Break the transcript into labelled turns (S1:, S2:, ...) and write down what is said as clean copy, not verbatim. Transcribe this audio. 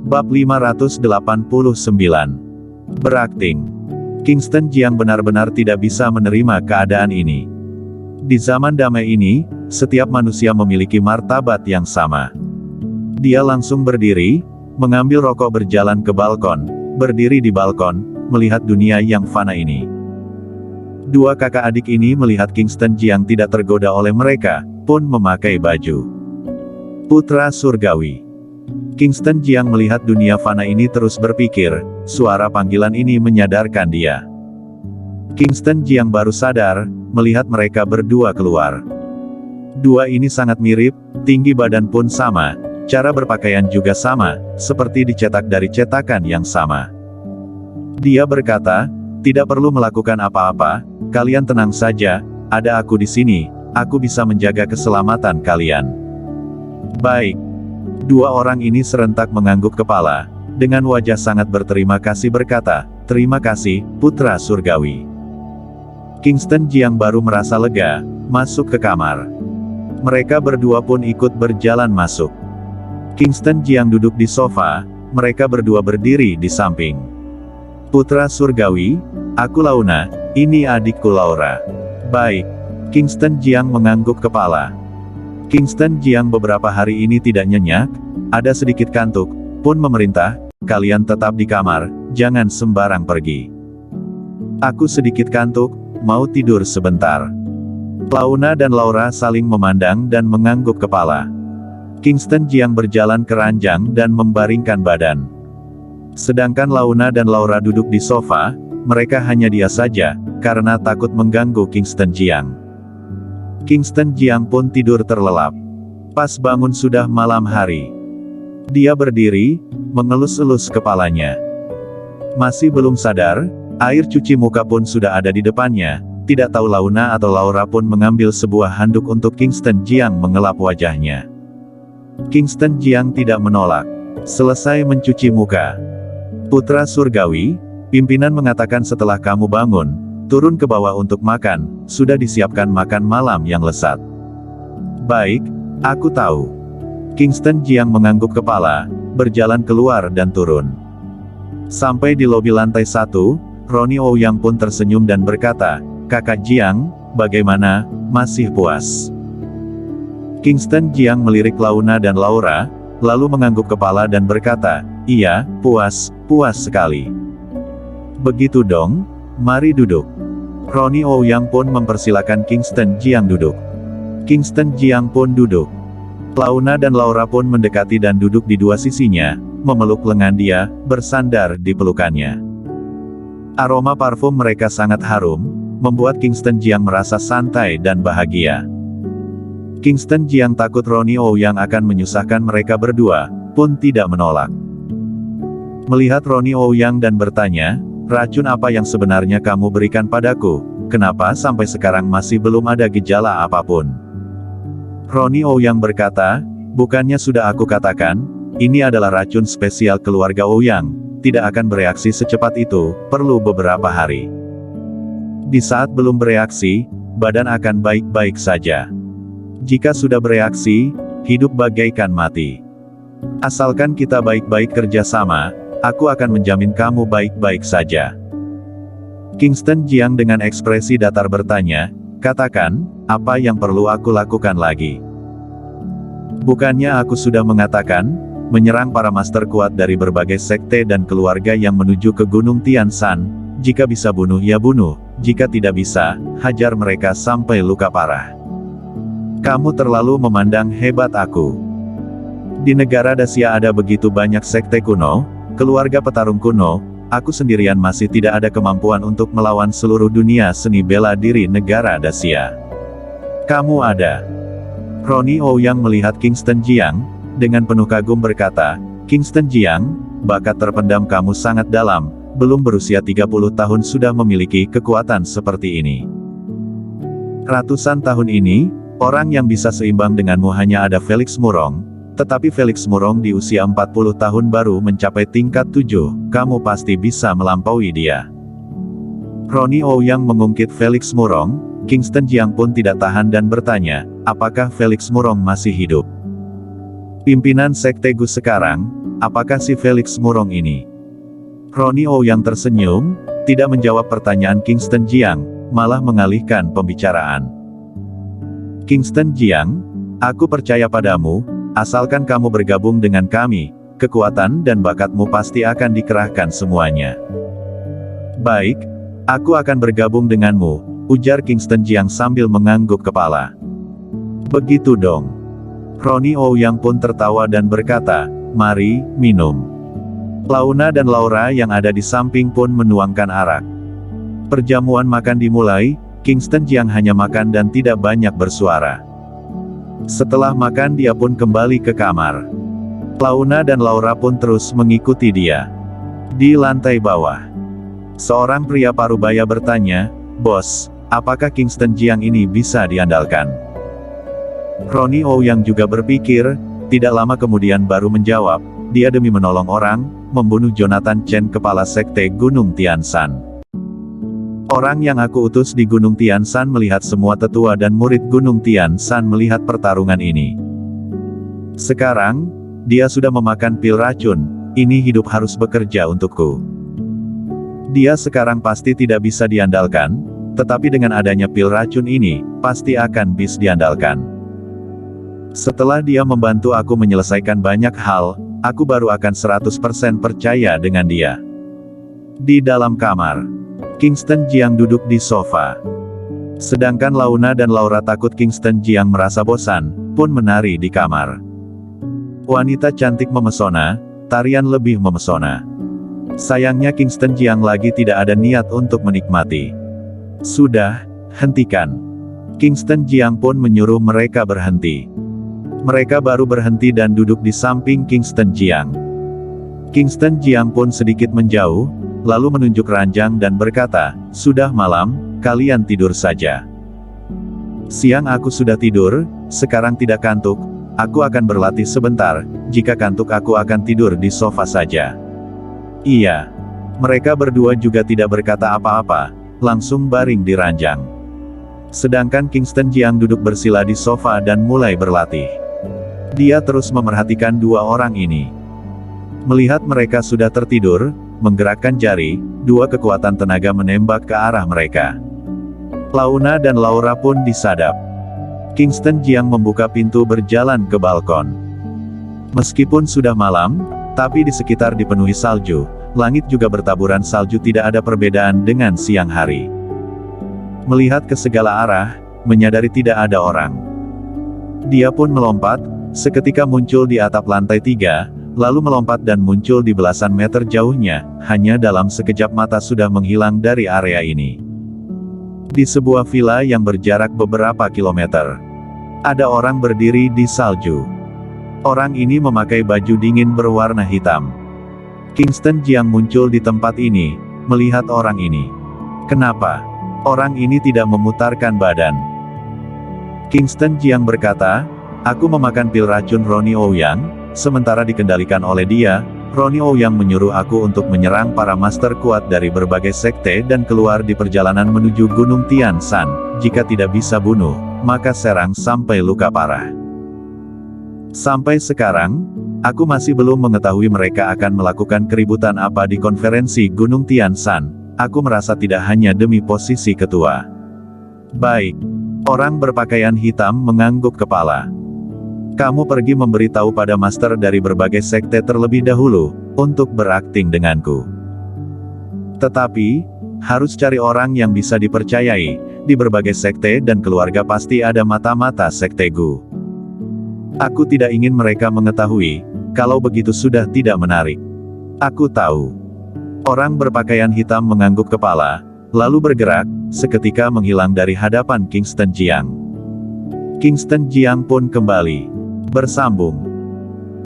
S1: Bab 589. Berakting. Kingston Jiang benar-benar tidak bisa menerima keadaan ini. Di zaman damai ini, setiap manusia memiliki martabat yang sama. Dia langsung berdiri, mengambil rokok berjalan ke balkon, berdiri di balkon, melihat dunia yang fana ini. Dua kakak adik ini melihat Kingston Jiang tidak tergoda oleh mereka, pun memakai baju putra surgawi. Kingston Jiang melihat dunia fana ini terus berpikir, suara panggilan ini menyadarkan dia. Kingston Jiang baru sadar, melihat mereka berdua keluar. Dua ini sangat mirip, tinggi badan pun sama, cara berpakaian juga sama, seperti dicetak dari cetakan yang sama. Dia berkata, tidak perlu melakukan apa-apa, kalian tenang saja, ada aku di sini, aku bisa menjaga keselamatan kalian. Baik. Dua orang ini serentak mengangguk kepala, dengan wajah sangat berterima kasih berkata, terima kasih, putra surgawi. Kingston Jiang baru merasa lega, masuk ke kamar. Mereka berdua pun ikut berjalan masuk. Kingston Jiang duduk di sofa, mereka berdua berdiri di samping. Putra surgawi, aku Launa, ini adikku Laura. Baik. Kingston Jiang mengangguk kepala. Kingston Jiang beberapa hari ini tidak nyenyak, ada sedikit kantuk, pun memerintah, kalian tetap di kamar, jangan sembarang pergi. Aku sedikit kantuk, mau tidur sebentar. Launa dan Laura saling memandang dan mengangguk kepala. Kingston Jiang berjalan ke ranjang dan membaringkan badan. Sedangkan Launa dan Laura duduk di sofa, mereka hanya diam saja, karena takut mengganggu Kingston Jiang. Kingston Jiang pun tidur terlelap. Pas bangun sudah malam hari. Dia berdiri, mengelus-elus kepalanya. Masih belum sadar, air cuci muka pun sudah ada di depannya, tidak tahu Launa atau Laura pun mengambil sebuah handuk untuk Kingston Jiang mengelap wajahnya. Kingston Jiang tidak menolak. Selesai mencuci muka. Putra surgawi, pimpinan mengatakan setelah kamu bangun, turun ke bawah untuk makan, sudah disiapkan makan malam yang lezat. Baik, aku tahu. Kingston Jiang mengangguk kepala, berjalan keluar dan turun. Sampai di lobi lantai 1, Ronnie Ouyang pun tersenyum dan berkata, Kakak Jiang, bagaimana, masih puas? Kingston Jiang melirik Launa dan Laura, lalu mengangguk kepala dan berkata, iya, puas sekali. Begitu dong, mari duduk. Ronnie Ouyang pun mempersilakan Kingston Jiang duduk. Kingston Jiang pun duduk. Launa dan Laura pun mendekati dan duduk di dua sisinya, memeluk lengan dia, bersandar di pelukannya. Aroma parfum mereka sangat harum, membuat Kingston Jiang merasa santai dan bahagia. Kingston Jiang takut Ronnie Ouyang akan menyusahkan mereka berdua, pun tidak menolak. Melihat Ronnie Ouyang dan bertanya, racun apa yang sebenarnya kamu berikan padaku, kenapa sampai sekarang masih belum ada gejala apapun? Ronnie Ouyang berkata, bukannya sudah aku katakan, ini adalah racun spesial keluarga Ouyang, tidak akan bereaksi secepat itu, perlu beberapa hari. Di saat belum bereaksi, badan akan baik-baik saja. Jika sudah bereaksi, hidup bagaikan mati. Asalkan kita baik-baik kerjasama, aku akan menjamin kamu baik-baik saja. Kingston Jiang dengan ekspresi datar bertanya, katakan, apa yang perlu aku lakukan lagi? Bukannya aku sudah mengatakan, menyerang para master kuat dari berbagai sekte dan keluarga yang menuju ke Gunung Tian Shan, jika bisa bunuh ya bunuh, jika tidak bisa, hajar mereka sampai luka parah. Kamu terlalu memandang hebat aku. Di negara Dacia ada begitu banyak sekte kuno, keluarga petarung kuno, aku sendirian masih tidak ada kemampuan untuk melawan seluruh dunia seni bela diri negara Dacia. Kamu ada. Ronnie Ouyang melihat Kingston Jiang, dengan penuh kagum berkata, Kingston Jiang, bakat terpendam kamu sangat dalam, belum berusia 30 tahun sudah memiliki kekuatan seperti ini. Ratusan tahun ini, orang yang bisa seimbang denganmu hanya ada Felix Murong, tetapi Felix Murong di usia 40 tahun baru mencapai tingkat 7, kamu pasti bisa melampaui dia. Ronnie Ouyang mengungkit Felix Murong, Kingston Jiang pun tidak tahan dan bertanya, apakah Felix Murong masih hidup? Pimpinan Sekte Gus sekarang, apakah si Felix Murong ini? Ronnie Ouyang tersenyum, tidak menjawab pertanyaan Kingston Jiang, malah mengalihkan pembicaraan. Kingston Jiang, aku percaya padamu, asalkan kamu bergabung dengan kami, kekuatan dan bakatmu pasti akan dikerahkan semuanya. Baik, aku akan bergabung denganmu, ujar Kingston Jiang sambil mengangguk kepala. Begitu dong. Ronnie Ouyang pun tertawa dan berkata, mari, minum. Launa dan Laura yang ada di samping pun menuangkan arak. Perjamuan makan dimulai, Kingston Jiang hanya makan dan tidak banyak bersuara. Setelah makan dia pun kembali ke kamar. Launa dan Laura pun terus mengikuti dia. Di lantai bawah, seorang pria parubaya bertanya, "Bos, apakah Kingston Jiang ini bisa diandalkan?" Ronnie Ouyang juga berpikir, tidak lama kemudian baru menjawab, dia demi menolong orang, membunuh Jonathan Chen kepala sekte Gunung Tianshan. Orang yang aku utus di Gunung Tianshan melihat semua tetua dan murid Gunung Tianshan melihat pertarungan ini. Sekarang, dia sudah memakan pil racun, ini hidup harus bekerja untukku. Dia sekarang pasti tidak bisa diandalkan, tetapi dengan adanya pil racun ini, pasti akan bisa diandalkan. Setelah dia membantu aku menyelesaikan banyak hal, aku baru akan 100% percaya dengan dia. Di dalam kamar, Kingston Jiang duduk di sofa. Sedangkan Launa dan Laura takut Kingston Jiang merasa bosan, pun menari di kamar. Wanita cantik memesona, tarian lebih memesona. Sayangnya Kingston Jiang lagi tidak ada niat untuk menikmati. Sudah, hentikan. Kingston Jiang pun menyuruh mereka berhenti. Mereka baru berhenti dan duduk di samping Kingston Jiang. Kingston Jiang pun sedikit menjauh, lalu menunjuk ranjang dan berkata, sudah malam, kalian tidur saja. Siang aku sudah tidur, sekarang tidak kantuk, aku akan berlatih sebentar, jika kantuk aku akan tidur di sofa saja. Iya. Mereka berdua juga tidak berkata apa-apa, langsung baring di ranjang. Sedangkan Kingston Jiang duduk bersila di sofa dan mulai berlatih. Dia terus memerhatikan dua orang ini. Melihat mereka sudah tertidur, menggerakkan jari, dua kekuatan tenaga menembak ke arah mereka. Launa dan Laura pun disadap. Kingston Jiang membuka pintu berjalan ke balkon. Meskipun sudah malam, tapi di sekitar dipenuhi salju, langit juga bertaburan salju, tidak ada perbedaan dengan siang hari. Melihat ke segala arah, menyadari tidak ada orang. Dia pun melompat, seketika muncul di atap lantai 3, lalu melompat dan muncul di belasan meter jauhnya, hanya dalam sekejap mata sudah menghilang dari area ini. Di sebuah villa yang berjarak beberapa kilometer, ada orang berdiri di salju. Orang ini memakai baju dingin berwarna hitam. Kingston Jiang muncul di tempat ini, melihat orang ini. Kenapa? Orang ini tidak memutarkan badan. Kingston Jiang berkata, aku memakan pil racun Ronnie Ouyang, sementara dikendalikan oleh dia, Ronnie Ouyang menyuruh aku untuk menyerang para master kuat dari berbagai sekte dan keluar di perjalanan menuju Gunung Tianshan, jika tidak bisa bunuh, maka serang sampai luka parah. Sampai sekarang, aku masih belum mengetahui mereka akan melakukan keributan apa di konferensi Gunung Tianshan, aku merasa tidak hanya demi posisi ketua. Baik. Orang berpakaian hitam mengangguk kepala. Kamu pergi memberitahu pada master dari berbagai sekte terlebih dahulu, untuk berakting denganku. Tetapi, harus cari orang yang bisa dipercayai, di berbagai sekte dan keluarga pasti ada mata-mata sektegu. Aku tidak ingin mereka mengetahui, kalau begitu sudah tidak menarik. Aku tahu. Orang berpakaian hitam mengangguk kepala, lalu bergerak, seketika menghilang dari hadapan Kingston Jiang. Kingston Jiang pun kembali bersambung.